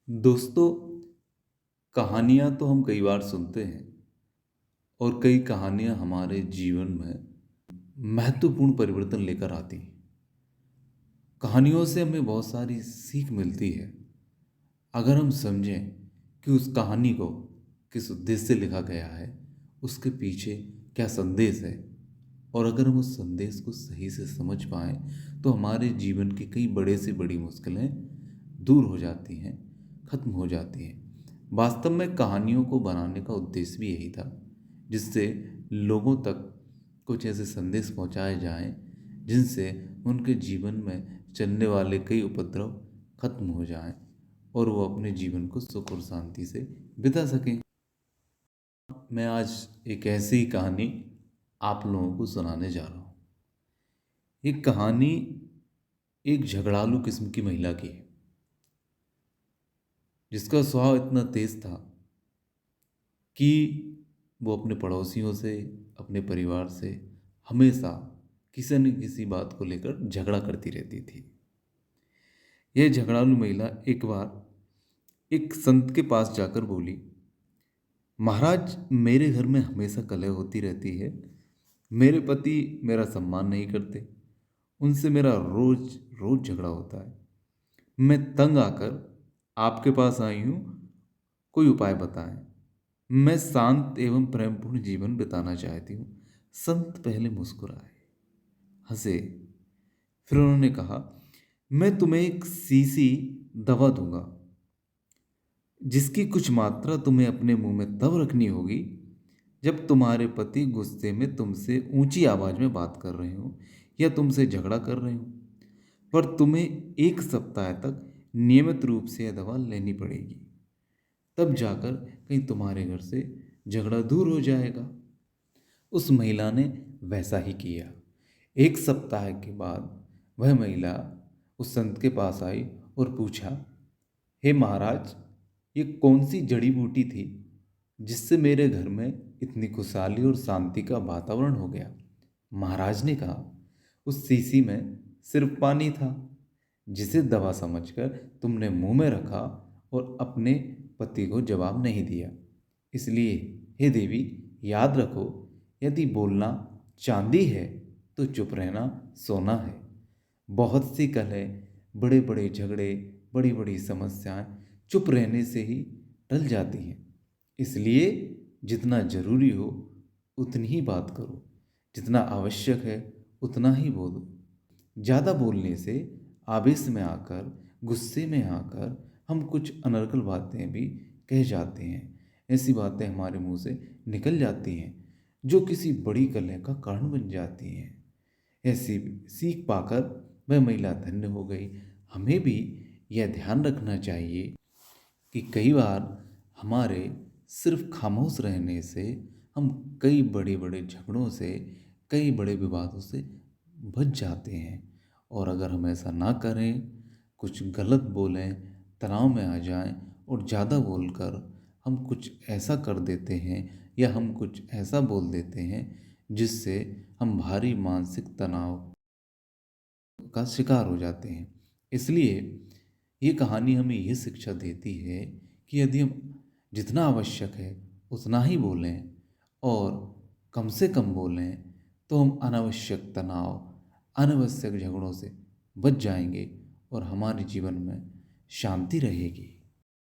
दोस्तों, कहानियाँ तो हम कई बार सुनते हैं और कई कहानियाँ हमारे जीवन में महत्वपूर्ण परिवर्तन लेकर आती हैं। कहानियों से हमें बहुत सारी सीख मिलती है। अगर हम समझें कि उस कहानी को किस उद्देश्य से लिखा गया है, उसके पीछे क्या संदेश है, और अगर हम उस संदेश को सही से समझ पाएँ, तो हमारे जीवन की कई बड़े से बड़ी मुश्किलें दूर हो जाती हैं, खत्म हो जाती हैं। वास्तव में कहानियों को बनाने का उद्देश्य भी यही था, जिससे लोगों तक कुछ ऐसे संदेश पहुंचाए जाएं, जिनसे उनके जीवन में चलने वाले कई उपद्रव खत्म हो जाएं और वो अपने जीवन को सुख और शांति से बिता सकें। मैं आज एक ऐसी ही कहानी आप लोगों को सुनाने जा रहा हूँ। ये कहानी एक झगड़ालू किस्म की महिला की है, जिसका स्वभाव इतना तेज था कि वो अपने पड़ोसियों से, अपने परिवार से हमेशा किसी न किसी बात को लेकर झगड़ा करती रहती थी। यह झगड़ालू महिला एक बार एक संत के पास जाकर बोली, महाराज, मेरे घर में हमेशा कलह होती रहती है। मेरे पति मेरा सम्मान नहीं करते, उनसे मेरा रोज रोज झगड़ा होता है। मैं तंग आकर आपके पास आई हूँ, कोई उपाय बताएं। मैं शांत एवं प्रेमपूर्ण जीवन बिताना चाहती हूँ। संत पहले मुस्कुराए, हंसे, फिर उन्होंने कहा, मैं तुम्हें एक सीसी दवा दूंगा, जिसकी कुछ मात्रा तुम्हें अपने मुंह में तब रखनी होगी जब तुम्हारे पति गुस्से में तुमसे ऊंची आवाज में बात कर रहे हो या तुमसे झगड़ा कर रहे हो। पर तुम्हें 1 सप्ताह तक नियमित रूप से यह दवा लेनी पड़ेगी, तब जाकर कहीं तुम्हारे घर से झगड़ा दूर हो जाएगा। उस महिला ने वैसा ही किया। 1 सप्ताह के बाद वह महिला उस संत के पास आई और पूछा, हे महाराज, ये कौन सी जड़ी बूटी थी जिससे मेरे घर में इतनी खुशहाली और शांति का वातावरण हो गया? महाराज ने कहा, उस शीशी में सिर्फ पानी था, जिसे दवा समझकर तुमने मुंह में रखा और अपने पति को जवाब नहीं दिया। इसलिए हे देवी, याद रखो, यदि बोलना चांदी है तो चुप रहना सोना है। बहुत सी कलह, बड़े बड़े झगड़े, बड़ी बड़ी समस्याएं चुप रहने से ही टल जाती हैं। इसलिए जितना जरूरी हो उतनी ही बात करो, जितना आवश्यक है उतना ही बोलो। ज़्यादा बोलने से आवेश में आकर, गुस्से में आकर हम कुछ अनर्गल बातें भी कह जाते हैं। ऐसी बातें हमारे मुंह से निकल जाती हैं जो किसी बड़ी कलह का कारण बन जाती हैं। ऐसी सीख पाकर वह महिला धन्य हो गई। हमें भी यह ध्यान रखना चाहिए कि कई बार हमारे सिर्फ खामोश रहने से हम कई बड़े बड़े झगड़ों से, कई बड़े विवादों से बच जाते हैं। और अगर हम ऐसा ना करें, कुछ गलत बोलें, तनाव में आ जाएं और ज़्यादा बोलकर हम कुछ ऐसा कर देते हैं या हम कुछ ऐसा बोल देते हैं जिससे हम भारी मानसिक तनाव का शिकार हो जाते हैं। इसलिए ये कहानी हमें ये शिक्षा देती है कि यदि हम जितना आवश्यक है उतना ही बोलें और कम से कम बोलें, तो हम अनावश्यक तनाव, अनावश्यक झगड़ों से बच जाएंगे और हमारे जीवन में शांति रहेगी।